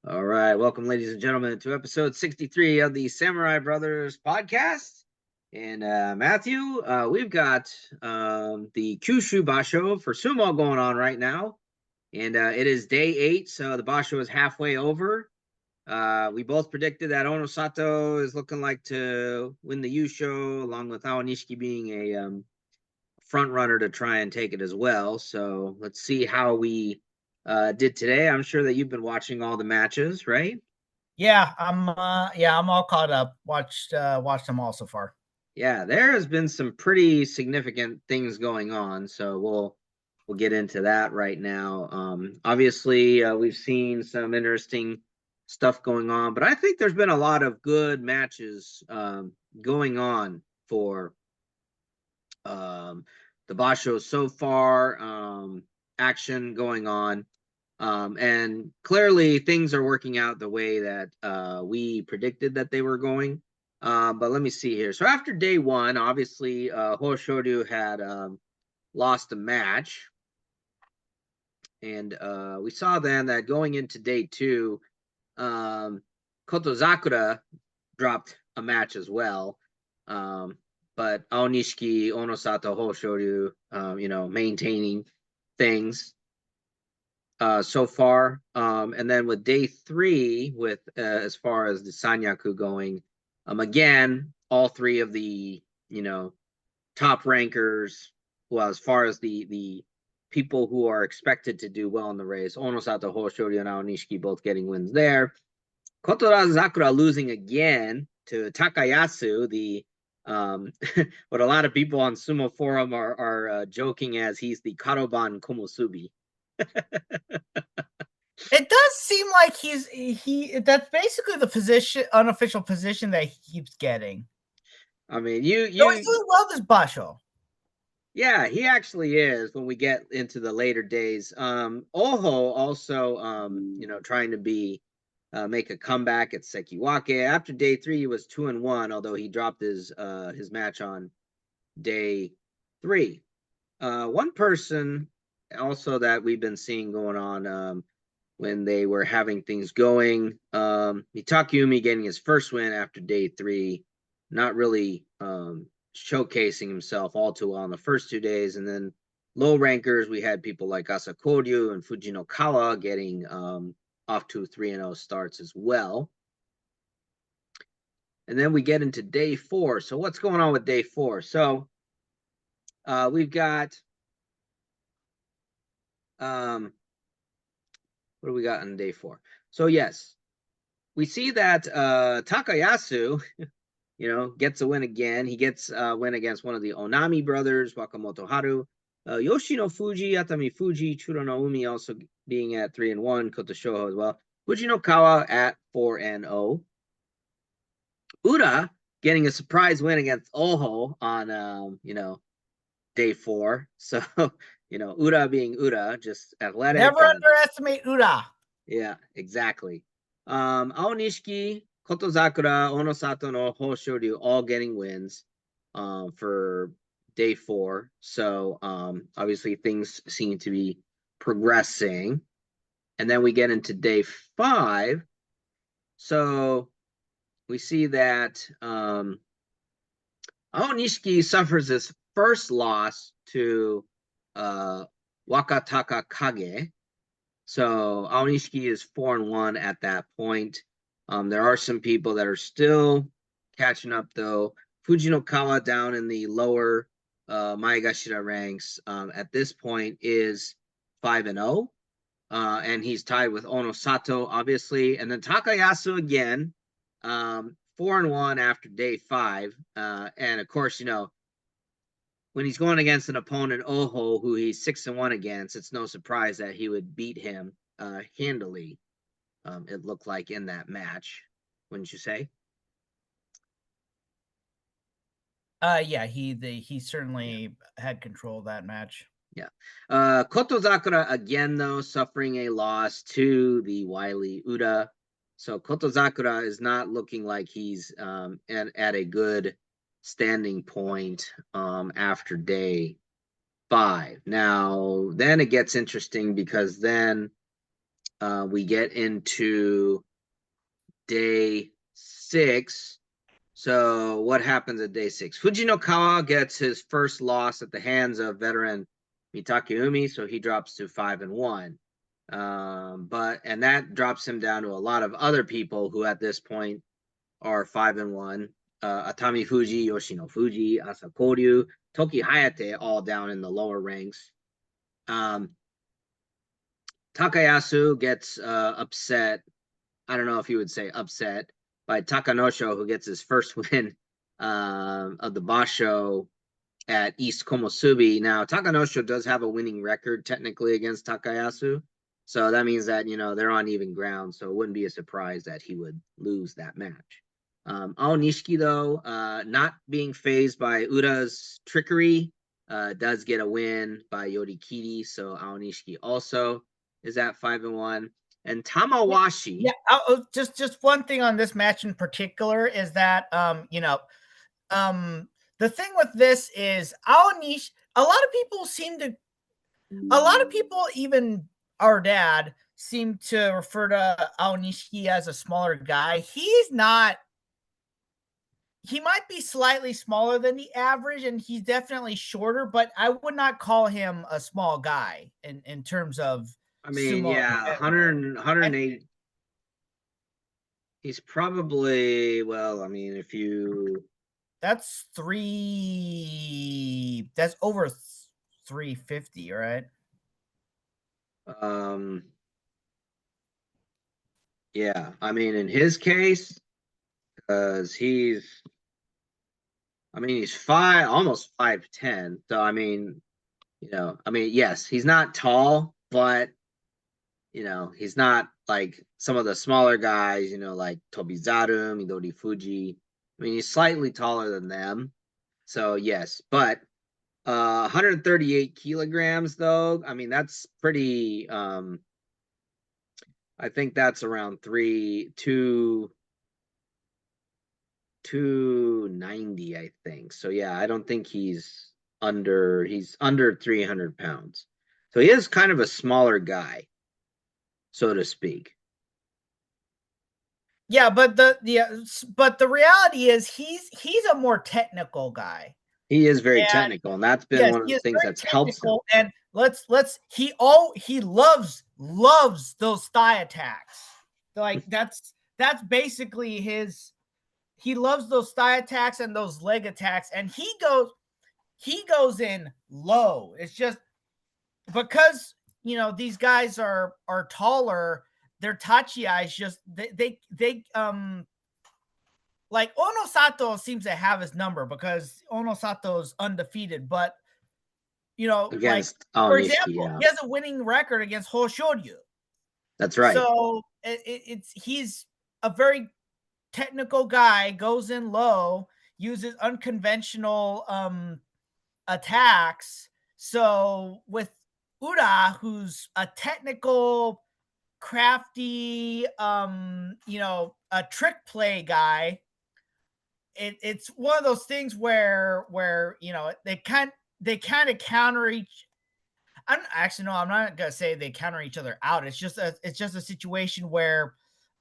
All right, welcome, ladies and gentlemen, to episode 63 of the Samurai Brothers podcast. And Matthew, we've got the Kyushu Basho for sumo going on right now, and it is day 8, so the Basho is halfway over. We both predicted that Onosato is looking like to win the Yusho, along with Aonishiki being a front runner to try and take it as well. So let's see how we did today. I'm sure that you've been watching all the matches, right? I'm all caught up. Watched them all so far. Yeah, there has been some pretty significant things going on, so we'll get into that right now. Obviously, we've seen some interesting stuff going on, but I think there's been a lot of good matches going on for um, the Basho so far. Action going on. And clearly things are working out the way that we predicted that they were going. But let me see here. So after day 1, obviously, Hoshoryu had lost a match. And we saw then that going into day 2, Kotozakura dropped a match as well. But Aonishiki, Onosato, Hoshoryu, maintaining things so far. And then with day 3, with as far as the Sanyaku going, again, all 3 of the top rankers. Well, as far as the people who are expected to do well in the race, Onosato, Hoshoryu, and Aonishiki both getting wins there. Kotorazakura losing again to Takayasu, the what a lot of people on Sumo Forum are joking as he's the Karoban Komusubi. It does seem like he that's basically the unofficial position that he keeps getting. I mean, he's doing well this Basho. Yeah, he actually is when we get into the later days. Oho also, trying to make a comeback at Sekiwake. After day 3, he was 2-1, although he dropped his match on day 3. One person also that we've been seeing going on when they were having things going, Mitakeumi getting his first win after day 3, not really showcasing himself all too well on the first 2 days. And then low rankers, we had people like Asakoryu and Fujinokawa getting off to 3-0 starts as well. And then we get into day 4. So what's going on with day 4? So we've got what do we got on day 4? So yes, we see that Takayasu gets a win again. He gets a win against one of the Onami brothers, Wakamoto Haru. Yoshino Fuji, Atami Fuji, Churo no Umi also being at 3-1, Koto Shoho as well. Fujinokawa at 4-0. Uda getting a surprise win against Oho on, day 4. So, Uda being Uda, just athletic. Never underestimate Uda. Yeah, exactly. Aonishiki, Kotozakura, Onosato no Hoshoryu all getting wins for day 4. So obviously things seem to be progressing. And then we get into day 5. So we see that Aonishiki suffers his first loss to Wakataka Kage. So Aonishiki is 4-1 at that point. There are some people that are still catching up, though. Fujinokawa down in the lower Maegashira ranks at this point is 5-0. And he's tied with Onosato, obviously. And then Takayasu again, 4-1 after day 5. And of course, when he's going against an opponent, Oho, who he's 6-1 against, it's no surprise that he would beat him handily. It looked like in that match, wouldn't you say? Yeah, he certainly had control of that match. Yeah. Kotozakura again, though, suffering a loss to the wily Uda. So Kotozakura is not looking like he's at a good standing point after day 5. Now, then it gets interesting because then We get into day 6. So what happens at day 6? Fujinokawa gets his first loss at the hands of veteran Mitakeumi, so he drops to 5-1. And that drops him down to a lot of other people who at this point are 5-1. Atami Fuji, Yoshino Fuji, Asakoryu, Toki Hayate, all down in the lower ranks. Takayasu gets upset. I don't know if you would say upset by Takanosho, who gets his first win of the Basho at East Komusubi. Now, Takanosho does have a winning record technically against Takayasu. So that means that, they're on even ground. So it wouldn't be a surprise that he would lose that match. Aonishiki, though, not being phased by Ura's trickery, does get a win by Yorikiri. So Aonishiki also is at 5-1. And Tamawashi. Yeah, just one thing on this match in particular is that the thing with this is Aonishi. A lot of people, even our dad, seem to refer to Aonishiki as a smaller guy. He's not. He might be slightly smaller than the average, and he's definitely shorter, but I would not call him a small guy in terms of I mean, sumo. yeah, 180. He's probably, well, I mean, if you. That's over 350, right? Yeah, I mean, in his case, because he's almost 5'10". So, yes, he's not tall, but, he's not like some of the smaller guys, like Tobizaru, Midori Fuji. I mean, he's slightly taller than them. So, yes, but 138 kilograms, though. I mean, that's pretty. I think that's around 290, I think. So yeah, I don't think he's under 300 pounds. So he is kind of a smaller guy, so to speak. Yeah, but the reality is he's a more technical guy. He is very And technical, and that's been yes, one of he the is things very that's helped him. technical. And he loves those thigh attacks. Like that's basically his. He loves those thigh attacks and those leg attacks, and he goes in low. It's just because these guys are taller. Their tachi is just they like Ono seems to have his number because Ono Sato's undefeated, but like Against for Aonishiki, example, yeah. he has a winning record against Hoshoryu. That's right. So he's a very technical guy, goes in low, uses unconventional attacks. So with Ura, who's a technical, crafty, a trick play guy, it's one of those things where they kind of counter each. I'm actually no, I'm not gonna say they counter each other out. It's just a situation where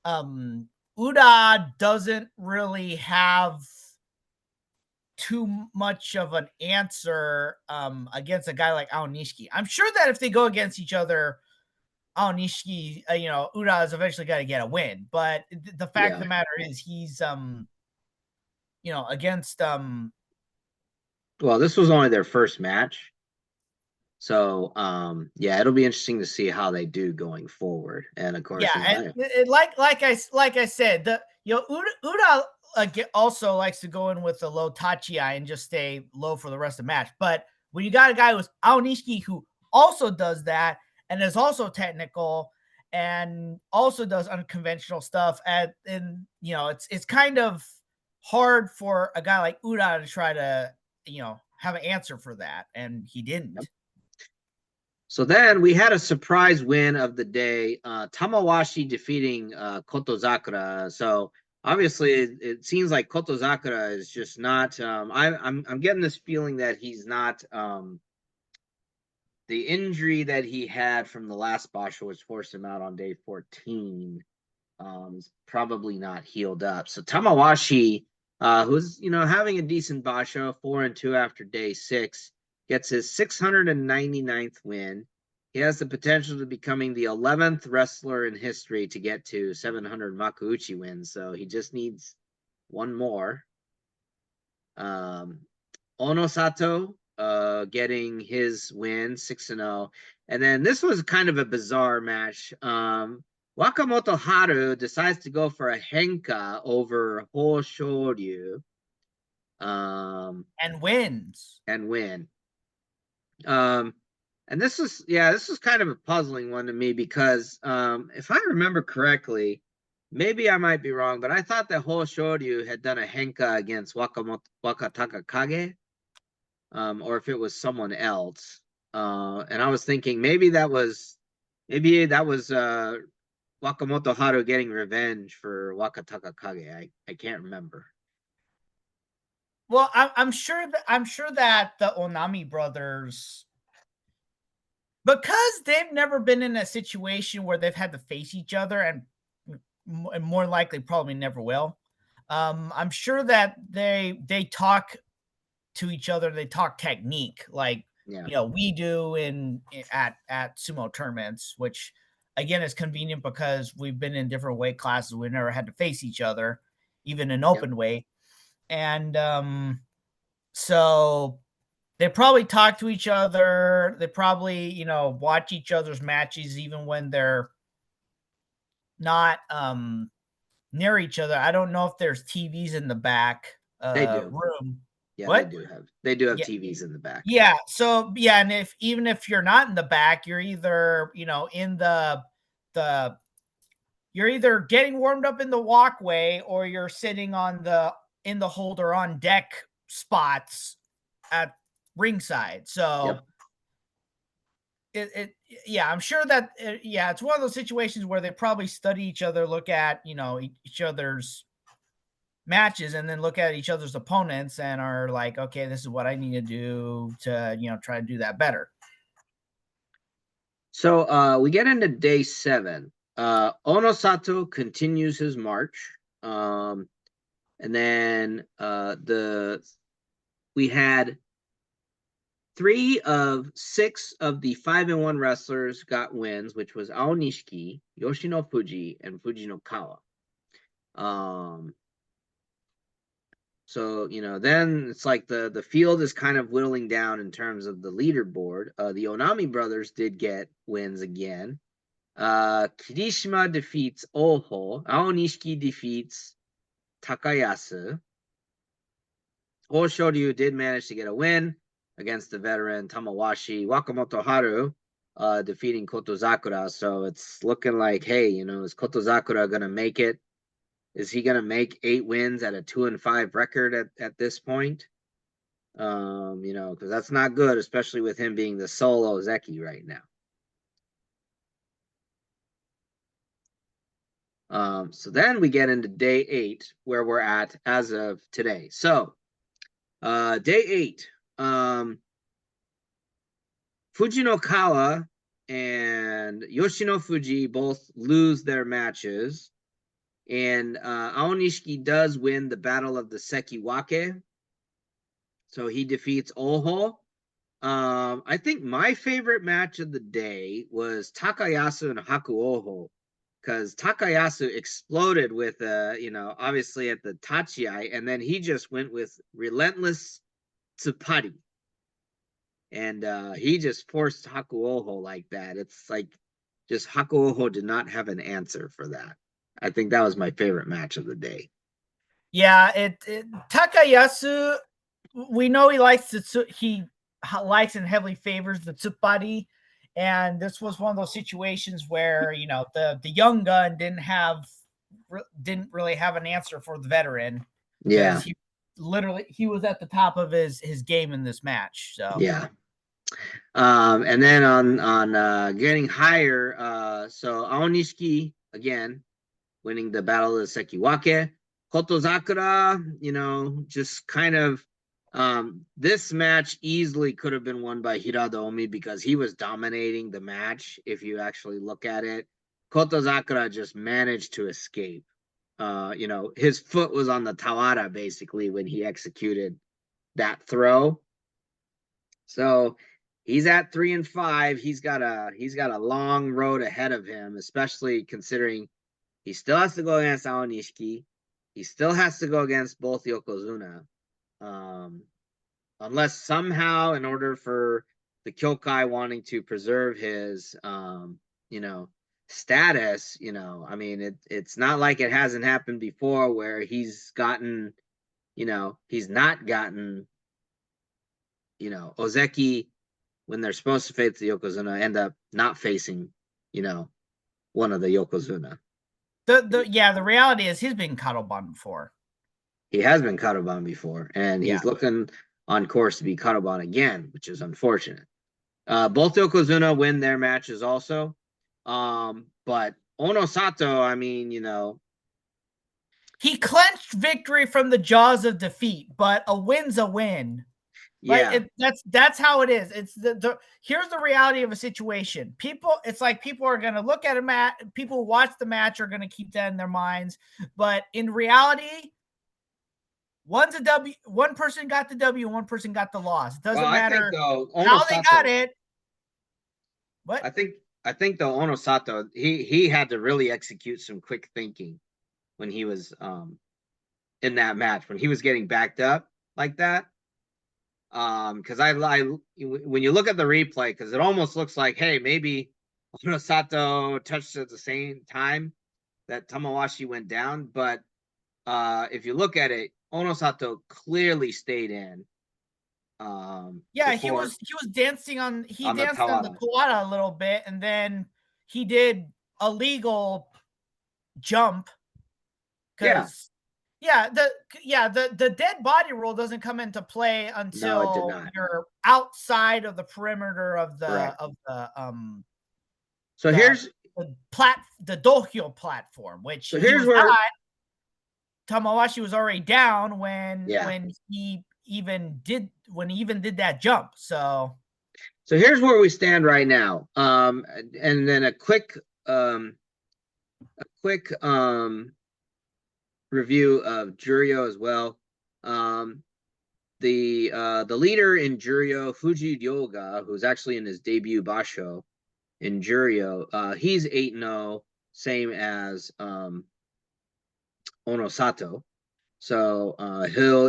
Uda doesn't really have too much of an answer against a guy like Aonishiki. I'm sure that if they go against each other, Aonishiki, Uda is eventually got to get a win. But the fact of the matter is, he's against Well, this was only their first match. So, yeah, it'll be interesting to see how they do going forward. And of course, and like I said, Uda also likes to go in with a low tachi and just stay low for the rest of the match. But when you got a guy who's Aonishiki who also does that and is also technical and also does unconventional stuff, and it's kind of hard for a guy like Uda to try to have an answer for that, and he didn't. Yep. So then we had a surprise win of the day, Tamawashi defeating Kotozakura. So obviously it seems like Kotozakura is just not. I'm getting this feeling that he's not the injury that he had from the last Basho, which forced him out on day 14, is probably not healed up. So Tamawashi, who's having a decent Basho, 4-2 after day 6, gets his 699th win. He has the potential to becoming the 11th wrestler in history to get to 700 Makuuchi wins. So he just needs one more. Onosato getting his win 6-0. And then this was kind of a bizarre match. Wakamoto Haru decides to go for a henka over Hoshoryu. And wins. And win. And this is kind of a puzzling one to me because if I remember correctly, maybe I might be wrong, but I thought that Hoshoryu had done a henka against Wakataka Kage, or if it was someone else. And I was thinking maybe that was Wakamoto Haru getting revenge for Wakataka Kage. I can't remember. Well, I'm sure that the Onami brothers, because they've never been in a situation where they've had to face each other, and more likely probably never will. I'm sure that they talk to each other. They talk technique like we do at sumo tournaments, which again is convenient because we've been in different weight classes. We never had to face each other, even in open weight. And so they probably talk to each other. They probably, watch each other's matches, even when they're not near each other. I don't know if there's TVs in the back room. Yeah, what? They do have TVs in the back. Yeah. So and even if you're not in the back, you're either, in you're either getting warmed up in the walkway or you're sitting in the holder on deck spots at ringside. So I'm sure that it's one of those situations where they probably study each other, look at each other's matches, and then look at each other's opponents and are like, okay, this is what I need to do to try to do that better. So we get into day 7. Onosato continues his march, and then we had 3 of 6 of the 5-1 wrestlers got wins, which was Aonishiki, Yoshino Fuji, and Fujinokawa. So then it's like the field is kind of whittling down in terms of the leaderboard. The Onami brothers did get wins again. Kirishima defeats Oho. Aonishiki defeats Takayasu. Hoshoryu did manage to get a win against the veteran Tamawashi. Wakamoto Haru defeating Kotozakura. So it's looking like, hey, is Kotozakura going to make it? Is he going to make 8 wins at a 2-5 record at this point? Because that's not good, especially with him being the solo Zeki right now. So then we get into day 8, where we're at as of today. So day 8, Fujinokawa and Yoshino Fuji both lose their matches. And Aonishiki does win the Battle of the Sekiwake. So he defeats Oho. I think my favorite match of the day was Takayasu and Haku Oho, because Takayasu exploded with, obviously at the Tachiai, and then he just went with relentless Tsupari. And he just forced Haku Oho like that. It's like just Haku Oho did not have an answer for that. I think that was my favorite match of the day. Yeah, Takayasu, we know he likes and heavily favors the Tsupari, and this was one of those situations where the young gun didn't really have an answer for the veteran. Yeah, he was at the top of his game in this match. So yeah. And then on getting higher, so Aonishiki again winning the Battle of the Sekiwake. Kotozakura, just kind of This match easily could have been won by Hiradomi because he was dominating the match. If you actually look at it, Kotozakura just managed to escape. His foot was on the Tawara basically when he executed that throw. So he's at 3-5. He's got a long road ahead of him, especially considering he still has to go against Aonishiki. He still has to go against both Yokozuna. Unless somehow, in order for the Kyokai wanting to preserve his, status, I mean, it's not like it hasn't happened before where he's gotten, he's not gotten, Ozeki when they're supposed to face the Yokozuna end up not facing, one of the Yokozuna. The reality is he's been Kadoban before. He has been Kadoban before, and he's looking on course to be Kadoban again, which is unfortunate. Both Yokozuna win their matches also. But Onosato, I mean, he victory from the jaws of defeat, but a win's a win. Yeah. Right? That's how it is. It's here's the reality of a situation. It's like people are gonna look at a match, people who watch the match are gonna keep that in their minds. But in reality, one's a W, one person got the W, one person got the loss. It doesn't matter how they got it. What? I think though Onosato, he had to really execute some quick thinking when he was in that match, when he was getting backed up like that. Because I when you look at the replay, because it almost looks like, hey, maybe Onosato touched at the same time that Tamawashi went down, but if you look at it, Onosato clearly stayed in. He was dancing on the Tawara a little bit, and then he did a legal jump because the dead body rule doesn't come into play until you're outside of the perimeter of the So here's the dohyo platform, which so here's where Tamawashi was already down when he even did that jump. So here's where we stand right now. And then a quick review of Juryo as well. The leader in Juryo, Fuji Ryoga, who's actually in his debut Basho in Juryo, he's 8-0, same as Onosato. So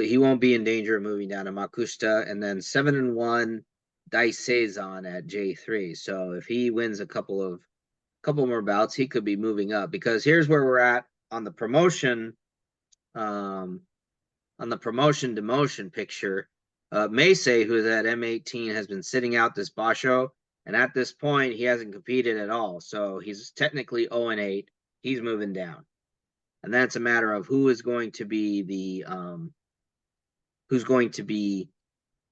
he won't be in danger of moving down to Makushita, and then 7-1 Daisei-zan at J3. So if he wins a couple more bouts, he could be moving up, because here's where we're at on the promotion demotion picture. Meisei, who's at M18, has been sitting out this Basho, and at this point he hasn't competed at all, so he's technically 0-8. He's moving down, and that's a matter of who's going to be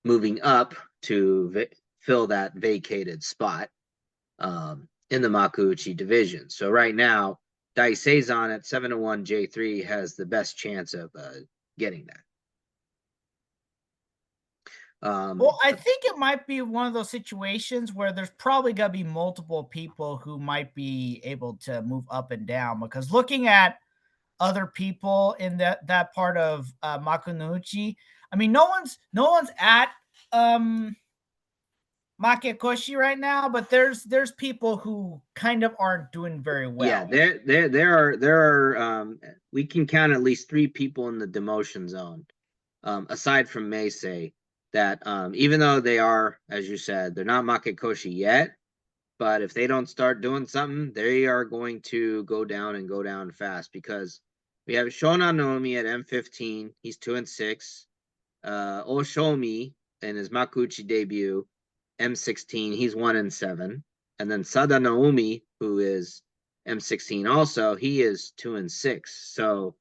moving up to fill that vacated spot in the Makuuchi division. So right now, Daisei-zan at 7-1 J3 has the best chance of getting that. Well, I think it might be one of those situations where there's probably going to be multiple people who might be able to move up and down, because looking at other people in that part of Makuuchi, I mean, no one's at Makekoshi right now, but there's people who kind of aren't doing very well. Yeah, there are we can count at least 3 people in the demotion zone, aside from Meisei, that even though they are, as you said, they're not Makekoshi yet, but if they don't start doing something, they are going to go down fast, because we have Shonan Naomi at M15. He's 2-6. Oshomi in his Makuuchi debut, M16. He's 1-7. And then Sada Naomi, who is M16 also, he is 2-6. So,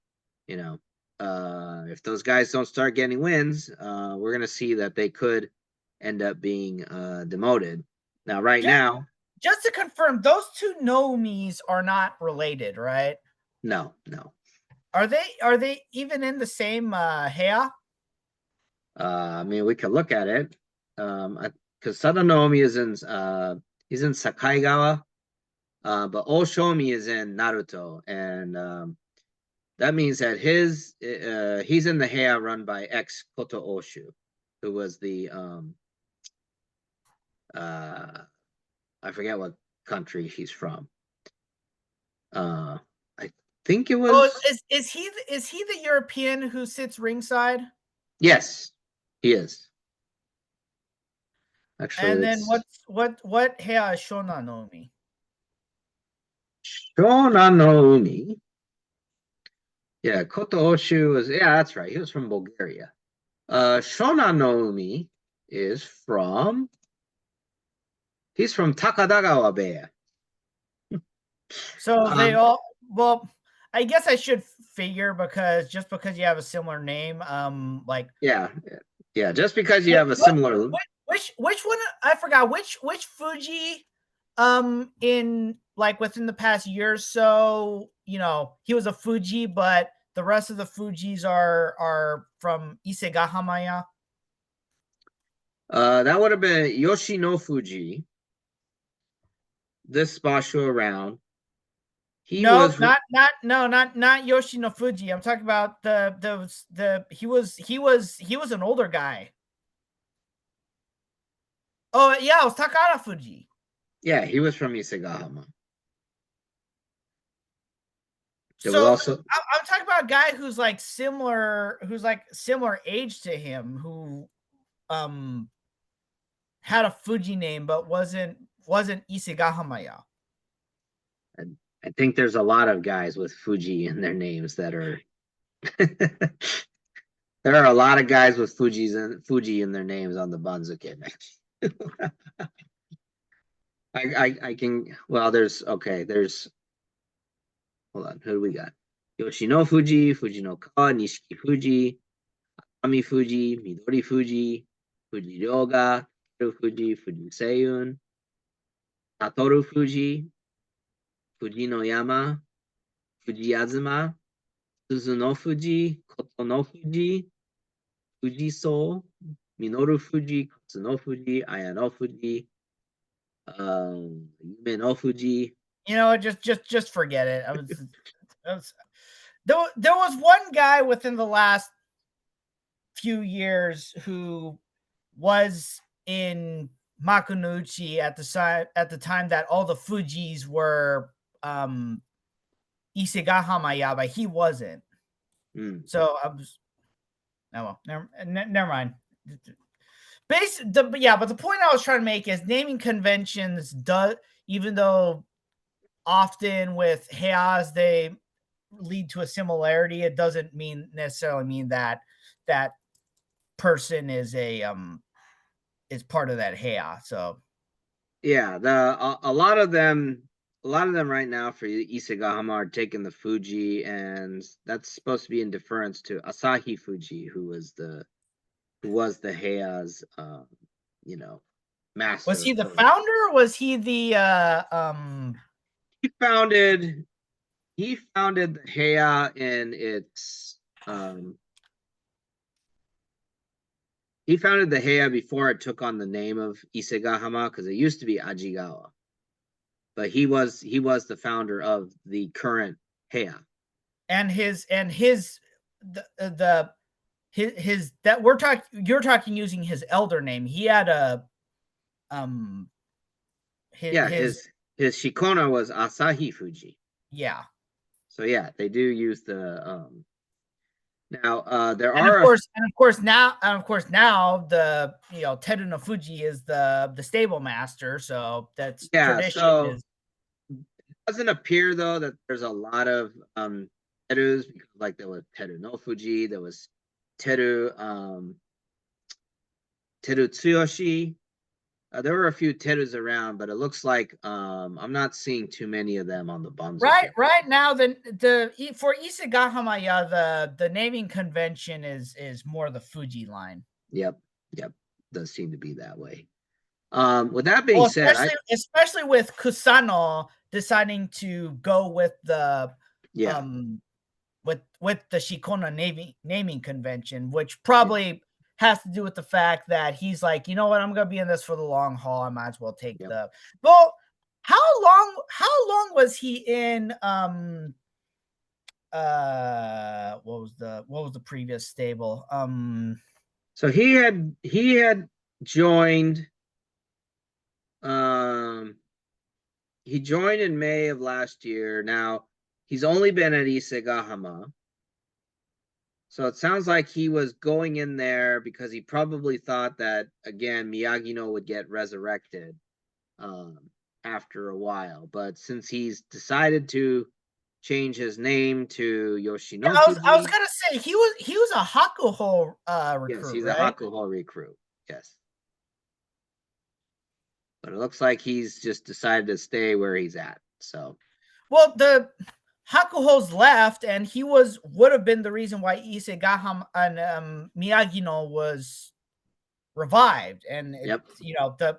if those guys don't start getting wins, we're going to see that they could end up being demoted. Now, now, just to confirm, those two Naomis are not related, right? No. Are they even in the same Heya? I mean, we could look at it. Because Sadanomi is in he's in Sakaigawa, but Oshomi is in Naruto, and that means that he's in the Heia run by ex Koto Oshu, who was the I forget what country he's from. I think it Oh, was. is he the European who sits ringside? Yes, he is. Actually, And then it's what Heya Shona no Mi? Shonan no Umi. Yeah, Koto Oshu was, yeah, that's right. He was from Bulgaria. Shonan no Umi is from, he's from Takadagawa Bay. So they all, well, I guess I should figure because just because you have a similar name, like yeah, just because you have a similar, which one I forgot which Fuji in like within the past year or so, you know, he was a Fuji, but the rest of the Fujis are from Isegahamaya. that would have been Yoshino Fuji, this Basho around. He No, was, not Yoshino Fuji. I'm talking about the he was an older guy. Oh yeah, it was Takara Fuji. yeah, he was from Isegahama. There was So also, I'm talking about a guy who's like similar age to him, who had a Fuji name but wasn't Isegahamaya. I think there's a lot of guys with Fuji in their names that are there are a lot of guys with Fuji in their names on the Banzuke match. I can, well, there's hold on, who do we got? Yoshino Fuji, Fuji no Kawa, Nishiki Fuji, Ami Fuji, Midori Fuji, Fuji Ryoga, Fuji, Fuji Seiyun, Satoru Fuji, Fuji no Yama, Fuji Azuma, Suzu no Fuji, Koto no Fuji, Fuji So, Minoru Fuji, Katsu no Fuji, Aya no Fuji, Yume no Fuji. You know, just forget it. There was one guy within the last few years who was in Makunuchi at the time that all the Fujis were Isegahamaya, but he wasn't. So I was, oh well, never mind. But the point I was trying to make is naming conventions does, even though often with Heias they lead to a similarity, it doesn't necessarily mean that that person is part of that Heia. So yeah, a lot of them right now for Isegahama are taking the Fuji, and that's supposed to be in deference to Asahi Fuji, who was the Heia's you know, master. Was he the founder, or was he the he founded the Heia in its he founded the Heia before it took on the name of Isegahama, because it used to be Ajigawa. But he was the founder of the current Heia. And his that you're talking using his elder name. He had a his Shikona was Asahi Fuji. Yeah. So yeah, they do use the now there and are of course now the Teru no Fuji is the stable master, so that's tradition. So it doesn't appear though that there's a lot of Terus, because like there was Teru no Fuji, there was Teru Tsuyoshi. There were a few Terus around, but it looks like I'm not seeing too many of them on the Banzo. Right now, the for Isegahamaya, the naming convention is more the Fuji line. Yep, does seem to be that way. With that being said, especially with Kusano deciding to go with the with the Shikona naming convention, which probably has to do with the fact that he's like, you know what, I'm gonna be in this for the long haul. I might as well take Yep. the well. How long was he in what was the previous stable? So he had joined um he joined in May of last year. Now he's only been at Isegahama. So it sounds like he was going in there because he probably thought that again Miyagino would get resurrected um, after a while. But since he's decided to change his name to I was Yoshinosuji, gonna say he was a Hakuho yes, recruit, he's a right? Hakuho recruit. Yes. But it looks like he's just decided to stay where he's at. So Well, the Hakuho's left, and he would have been the reason why Isegaham and Miyagino was revived. And yep. the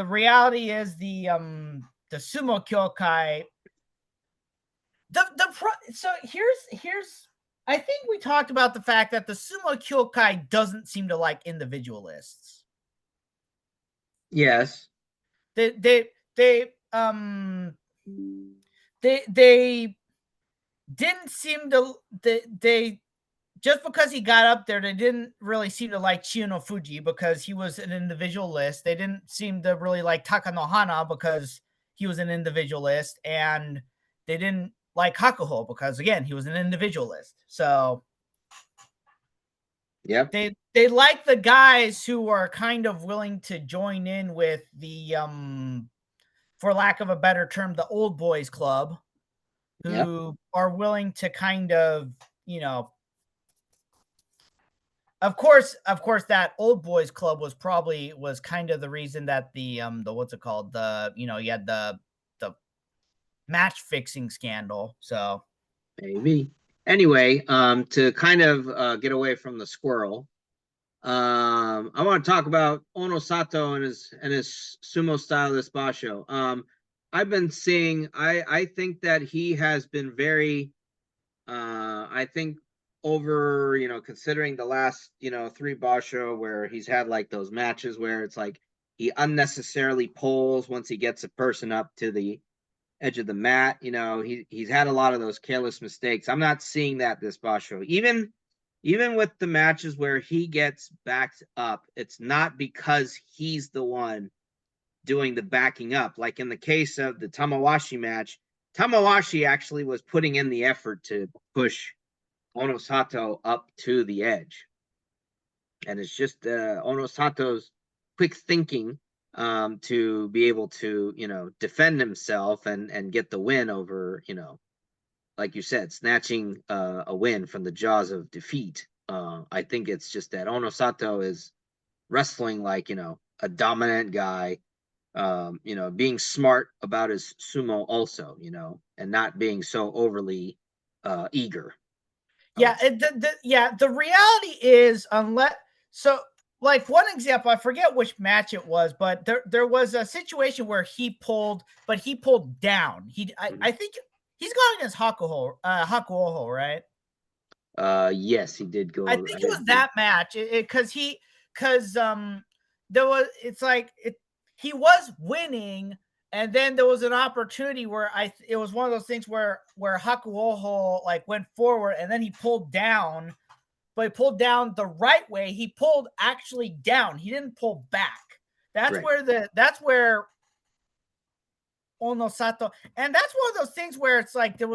reality is the sumo kyokai. So here's I think we talked about the fact that the sumo kyokai doesn't seem to like individualists. Yes. They didn't seem to they just because he got up there, they didn't really seem to like Chiyono Fuji because he was an individualist. They didn't seem to really like Takanohana because he was an individualist, and they didn't like Hakuho because again he was an individualist. So Yep. they like the guys who are kind of willing to join in with the for lack of a better term, the old boys club, Yep. who are willing to kind of, of course, that old boys club was kind of the reason that the what's it called, you had the match fixing scandal. So Maybe. Anyway, to kind of get away from the squirrel, I want to talk about Ono Sato and his sumo stylist Basho. I've been seeing. I think that he has been very. I think over considering the last 3 Basho where he's had like those matches where it's like he unnecessarily pulls once he gets a person up to the edge of the mat. He's had a lot of those careless mistakes. I'm not seeing that this Basho. Even with the matches where he gets backed up, it's not because he's the one doing the backing up. Like in the case of the Tamawashi match, Tamawashi actually was putting in the effort to push Onosato up to the edge. And it's just Onosato's quick thinking to be able to, defend himself and get the win over, like you said, snatching a win from the jaws of defeat. I think it's just that Onosato is wrestling like, a dominant guy, being smart about his sumo also, and not being so overly eager. yeah, the reality is, unless so like one example, I forget which match it was, but there was a situation where he pulled down. I think he's gone against Hakuoho, right? Yes, he did I go think it ahead. was that match because there was it's like he was winning, and then there was an opportunity where it was one of those things where Hakuoho like went forward and then he pulled down, but he pulled down the right way. He pulled actually down. He didn't pull back. That's Right. where Onosato, and that's one of those things where it's like it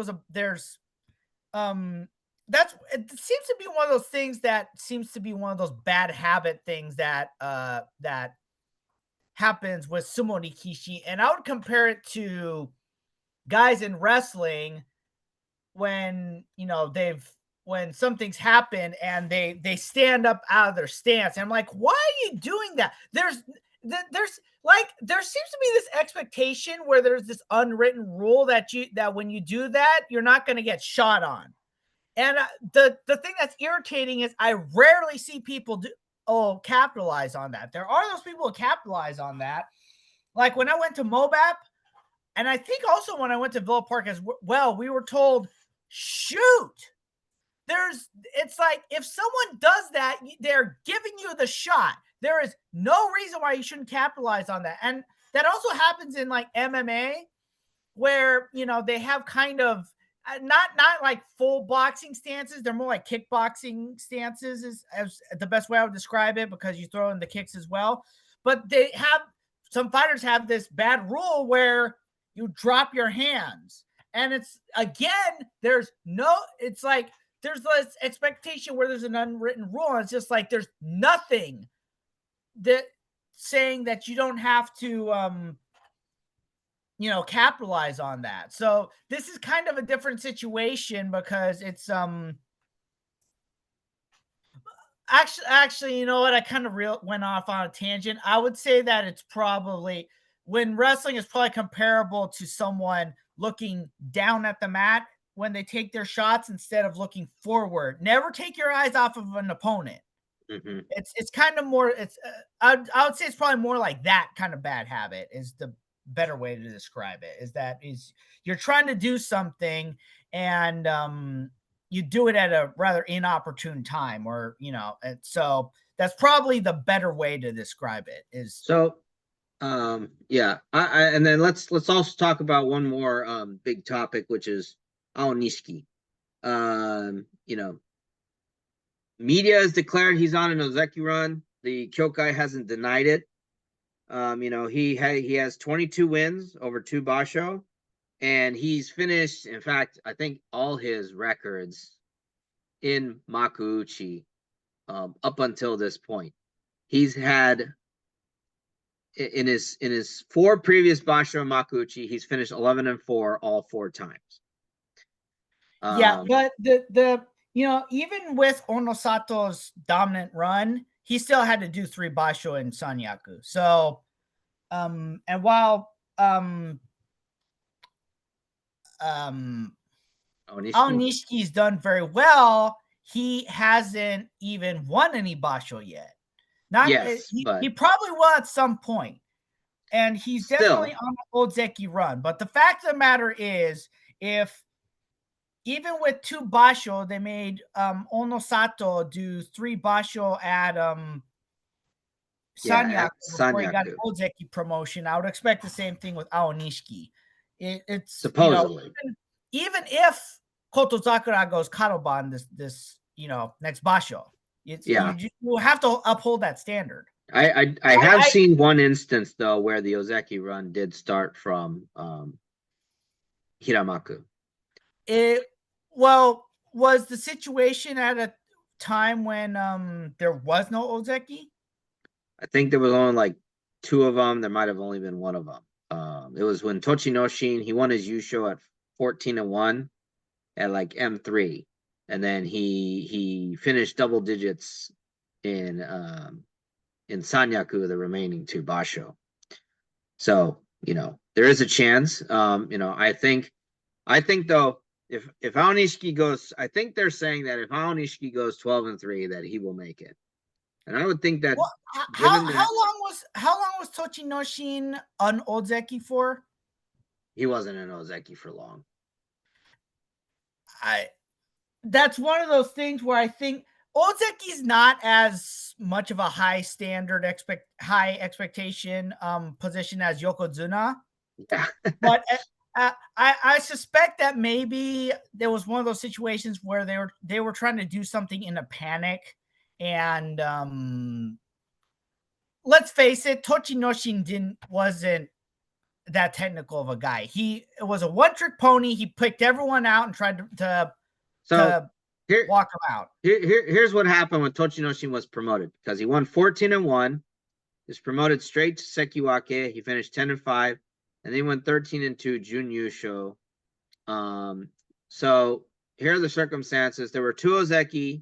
seems to be one of those things that seems to be one of those bad habit things that happens with sumo nikishi, and I would compare it to guys in wrestling when when something's happened and they stand up out of their stance, and I'm like, why are you doing that? There seems to be this expectation where there's this unwritten rule that when you do that, you're not going to get shot on. And the thing that's irritating is I rarely see people capitalize on that. There are those people who capitalize on that. Like when I went to Mobap, and I think also when I went to Villa Park as well, we were told, shoot. it's like if someone does that, they're giving you the shot. There is no reason why you shouldn't capitalize on that. And that also happens in like MMA, where they have kind of not like full boxing stances. They're more like kickboxing stances, is as the best way I would describe it, because you throw in the kicks as well. But some fighters have this bad rule where you drop your hands, and it's again, it's like there's this expectation where there's an unwritten rule, and it's just like there's nothing that saying that you don't have to capitalize on that. So this is kind of a different situation, because it's actually, you know what? I kind of went off on a tangent. I would say that it's probably, when wrestling is probably comparable to someone looking down at the mat when they take their shots instead of looking forward. Never take your eyes off of an opponent. Mm-hmm. It's kind of more, I would say it's probably more like that kind of bad habit is the better way to describe it. Is you're trying to do something, and you do it at a rather inopportune time, or and so that's probably the better way to describe it. Is So yeah, and then let's also talk about one more big topic, which is Aonishiki. Media has declared he's on an Ozeki run. The Kyokai hasn't denied it. He has 22 wins over 2 Basho, and he's finished, in fact, I think all his records in Makuuchi up until this point. He's had in his 4 previous Basho Makuuchi, he's finished 11-4 all 4 times. Yeah, but even with Onosato's dominant run, he still had to do 3 Basho in Sanyaku. So, and while Aonishiki's done very well, he hasn't even won any Basho yet. He probably will at some point, and he's definitely on the Ozeki run. But the fact of the matter is, if even with 2 Basho, they made Onosato do 3 Basho at Sanyaku before he got an Ozeki promotion. I would expect the same thing with Aonishiki. It's supposedly, even if Kotozakura goes Karoban this next Basho, you will have to uphold that standard. I have seen one instance though where the Ozeki run did start from Hiramaku. Was the situation at a time when there was no Ozeki? I think there was only like 2 of them. There might have only been 1 of them. It was when Tochinoshin, he won his Yusho at 14-1 at like M3, and then he finished double digits in Sanyaku, the remaining 2 Basho. So there is a chance. I think though, if Aonishiki goes, I think they're saying that if Aonishiki goes 12-3, that he will make it. And I would think that, how long was Tochinoshin an Ozeki for? He wasn't an Ozeki for long. That's one of those things where I think Ozeki's not as much of a high standard high expectation position as Yokozuna. Yeah. But I suspect that maybe there was one of those situations where they were trying to do something in a panic, and let's face it, Tochinoshin wasn't that technical of a guy. He was a one-trick pony. He picked everyone out and tried to walk him out. Here's what happened when Tochinoshin was promoted, because he won 14-1. He was promoted straight to Sekiwake. He finished 10-5, and then he went 13-2 Jun Yusho. So here are the circumstances. There were 2 Ozeki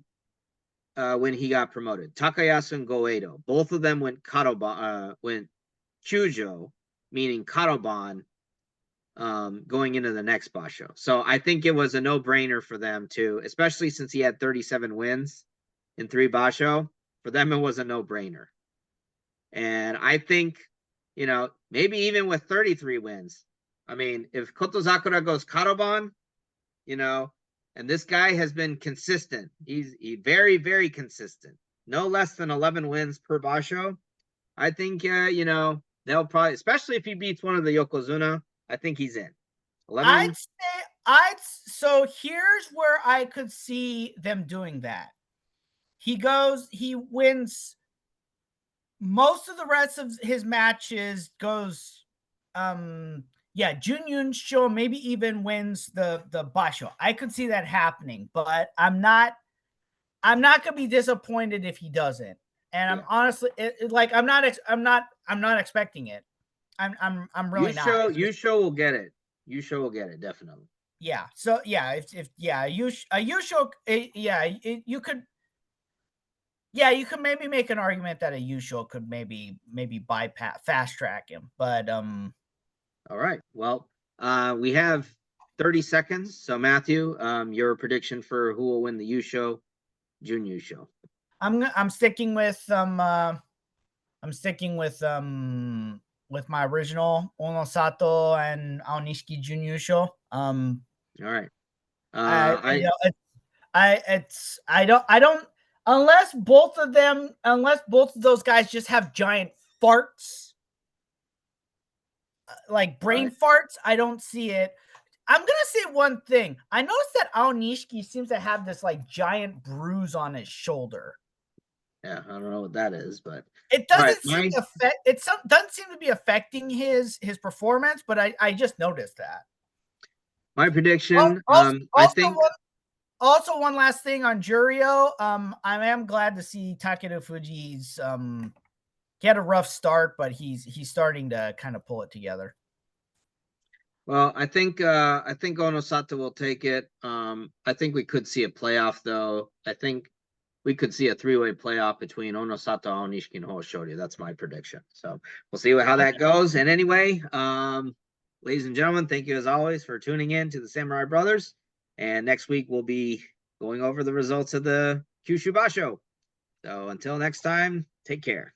when he got promoted. Takayasu and Goedo. Both of them went Karoban, went Kyujo, meaning Karoban, going into the next Basho. So I think it was a no-brainer for them too, especially since he had 37 wins in 3 Basho. For them, it was a no-brainer. And I think, maybe even with 33 wins, I mean, if Kotozakura goes Karoban, And this guy has been consistent. He's very, very consistent. No less than 11 wins per Basho. I think, they'll probably, especially if he beats one of the Yokozuna, I think he's in. 11. So here's where I could see them doing that. He wins most of the rest of his matches, goes, Junyun Show, maybe even wins the Basho. I could see that happening, but I'm not gonna be disappointed if he doesn't. And I'm honestly I'm not expecting it. I'm really not. Yusho will get it. Yusho will get it, definitely. Yeah. So yeah, Yusho, you could. Yeah, you could maybe make an argument that a Yusho could maybe bypass fast track him, but All right. Well, we have 30 seconds. So Matthew, your prediction for who will win the Yusho, Jun Yusho. I'm sticking with with my original Onosato and Aonishiki Jun Yusho. All right. I don't unless both of those guys just have giant farts, like brain farts, I don't see it. I'm gonna say one thing. I noticed that Aonishiki seems to have this like giant bruise on his shoulder. Yeah, I don't know what that is, but it doesn't seem doesn't seem to be affecting his performance, but I just noticed that. My prediction, I think. Also, one last thing on Jurio. I am glad to see Takeru Fuji's. He had a rough start, but he's starting to kind of pull it together. Well, I think Onosato will take it. I think we could see a playoff, though. I think we could see a three-way playoff between Onosato, Aonishiki, and Hoshori. That's my prediction. So we'll see how that goes. And anyway, ladies and gentlemen, thank you as always for tuning in to the Samurai Brothers. And next week we'll be going over the results of the Kyushu Basho. So until next time, take care.